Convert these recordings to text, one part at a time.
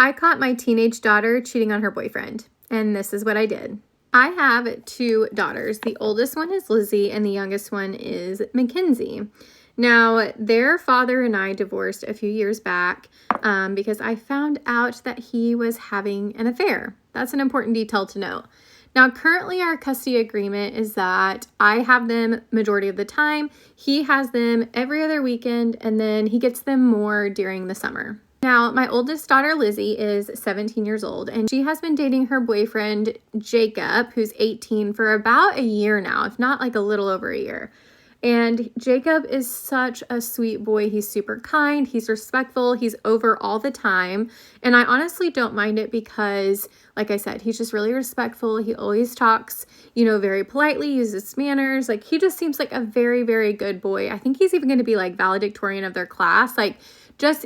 I caught my teenage daughter cheating on her boyfriend, and this is what I did. I have two daughters. The oldest one is Lizzie, and the youngest one is Mackenzie. Now, their father and I divorced a few years back because I found out that he was having an affair. That's an important detail to note. Now, currently our custody agreement is that I have them majority of the time. He has them every other weekend, and then he gets them more during the summer. Now, my oldest daughter, Lizzie, is 17 years old, and she has been dating her boyfriend, Jacob, who's 18, for about a year now, if not like a little over a year. And Jacob is such a sweet boy. He's super kind. He's respectful. He's over all the time. And I honestly don't mind it because, like I said, he's just really respectful. He always talks, very politely, uses manners. Like, he just seems like a very, very good boy. I think he's even going to be like valedictorian of their class.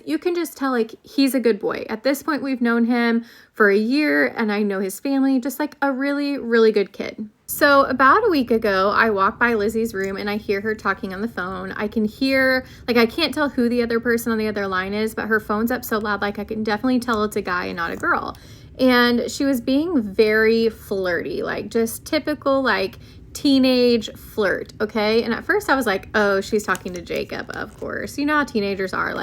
You can just tell, he's a good boy. At this point, we've known him for a year, and I know his family, just like a really, really good kid. So about a week ago, I walk by Lizzie's room and I hear her talking on the phone. I can hear, I can't tell who the other person on the other line is, but her phone's up so loud, I can definitely tell it's a guy and not a girl. And she was being very flirty, just typical, teenage flirt, okay? And at first I was like, oh, she's talking to Jacob, of course. You know how teenagers are,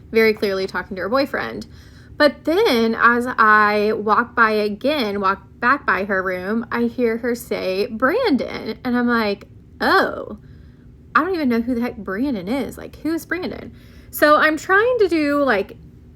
very clearly talking to her boyfriend. But then as I walk back by her room, I hear her say Brandon. And I'm like, oh, I don't even know who the heck Brandon is. Who's Brandon? So I'm trying to do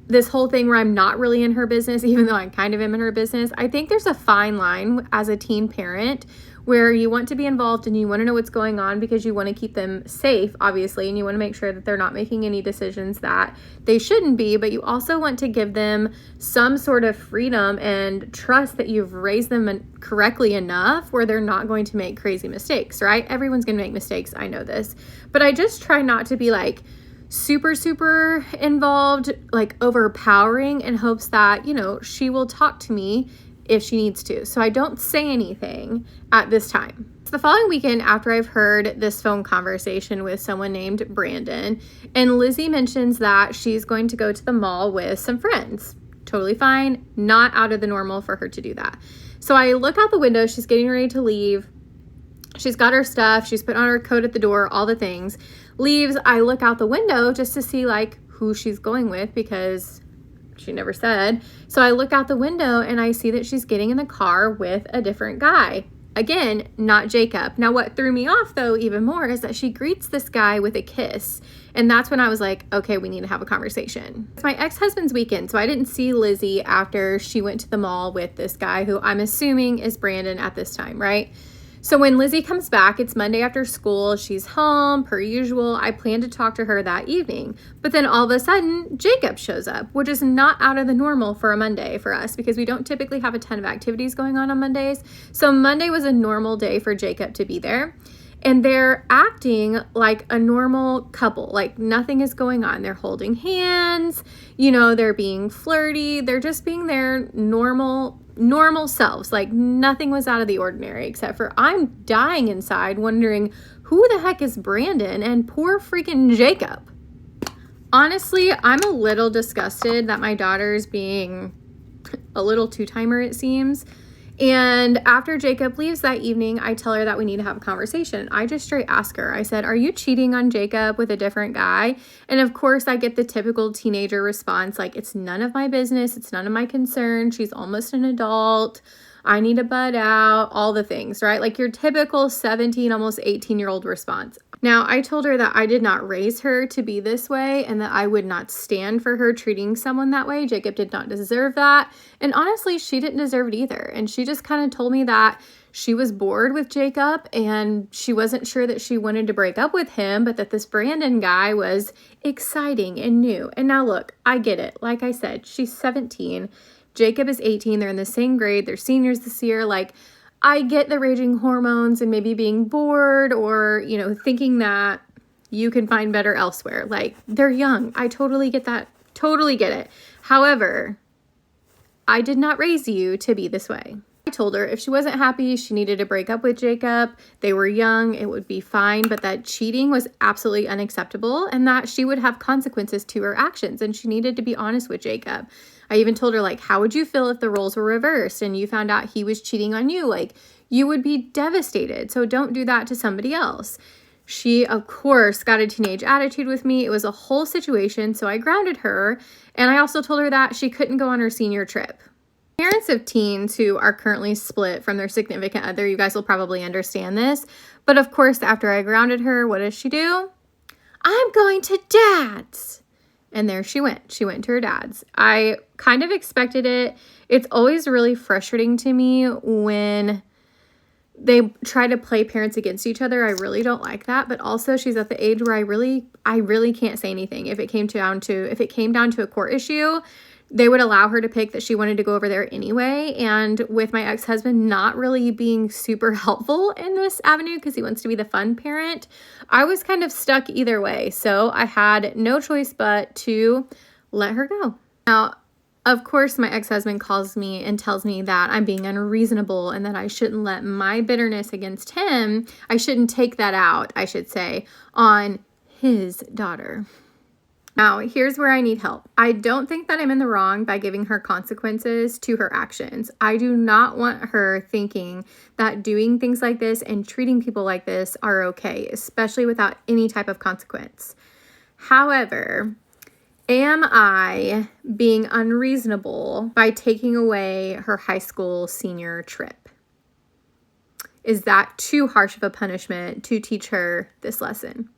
this whole thing where I'm not really in her business, even though I kind of am in her business. I think there's a fine line as a teen parent where you want to be involved and you want to know what's going on because you want to keep them safe, obviously, and you want to make sure that they're not making any decisions that they shouldn't be, but you also want to give them some sort of freedom and trust that you've raised them correctly enough where they're not going to make crazy mistakes, right? Everyone's going to make mistakes. I know this, but I just try not to be super, super involved, overpowering in hopes that, she will talk to me if she needs to. So I don't say anything at this time. So the following weekend, after I've heard this phone conversation with someone named Brandon, and Lizzie mentions that she's going to go to the mall with some friends. Totally fine. Not out of the normal for her to do that. So I look out the window. She's getting ready to leave. She's got her stuff. She's put on her coat at the door, all the things. Leaves. I look out the window just to see who she's going with because she never said. So I look out the window and I see that she's getting in the car with a different guy. Again, not Jacob. Now, what threw me off though even more is that she greets this guy with a kiss. And that's when I was like, okay, we need to have a conversation. It's my ex-husband's weekend, so I didn't see Lizzie after she went to the mall with this guy who I'm assuming is Brandon at this time, right? So when Lizzie comes back, it's Monday after school. She's home, per usual. I plan to talk to her that evening. But then all of a sudden, Jacob shows up, which is not out of the normal for a Monday for us because we don't typically have a ton of activities going on Mondays. So Monday was a normal day for Jacob to be there. And they're acting like a normal couple, nothing is going on. They're holding hands, they're being flirty. They're just being their normal selves. Nothing was out of the ordinary except for I'm dying inside wondering who the heck is Brandon and poor freaking Jacob. Honestly, I'm a little disgusted that my daughter's being a little two-timer, it seems. And after Jacob leaves that evening, I tell her that we need to have a conversation. I just straight ask her, I said, are you cheating on Jacob with a different guy? And of course, I get the typical teenager response, it's none of my business. It's none of my concern. She's almost an adult. I need to butt out, all the things, right? Your typical 17, almost 18-year-old response. Now, I told her that I did not raise her to be this way and that I would not stand for her treating someone that way. Jacob did not deserve that. And honestly, she didn't deserve it either. And she just kind of told me that she was bored with Jacob and she wasn't sure that she wanted to break up with him, but that this Brandon guy was exciting and new. And now look, I get it. Like I said, she's 17. Jacob is 18. They're in the same grade. They're seniors this year. I get the raging hormones and maybe being bored or, thinking that you can find better elsewhere. They're young. I totally get that. Totally get it. However, I did not raise you to be this way. I told her if she wasn't happy, she needed to break up with Jacob. They were young. It would be fine, but that cheating was absolutely unacceptable and that she would have consequences to her actions and she needed to be honest with Jacob. I even told her, like, how would you feel if the roles were reversed and you found out he was cheating on you? Like, you would be devastated. So don't do that to somebody else. She, of course, got a teenage attitude with me. It was a whole situation. So I grounded her. And I also told her that she couldn't go on her senior trip. Parents of teens who are currently split from their significant other, you guys will probably understand this. But of course, after I grounded her, what does she do? I'm going to dad's. And there she went. She went to her dad's. I kind of expected it. It's always really frustrating to me when they try to play parents against each other. I really don't like that. But also she's at the age where I really can't say anything. If it came down to a court issue, they would allow her to pick that she wanted to go over there anyway. And with my ex-husband not really being super helpful in this avenue because he wants to be the fun parent, I was kind of stuck either way. So I had no choice but to let her go. Now, of course, my ex-husband calls me and tells me that I'm being unreasonable and that I shouldn't let my bitterness against him, I shouldn't take that out, I should say, on his daughter. Now, here's where I need help. I don't think that I'm in the wrong by giving her consequences to her actions. I do not want her thinking that doing things like this and treating people like this are okay, especially without any type of consequence. However, am I being unreasonable by taking away her high school senior trip? Is that too harsh of a punishment to teach her this lesson?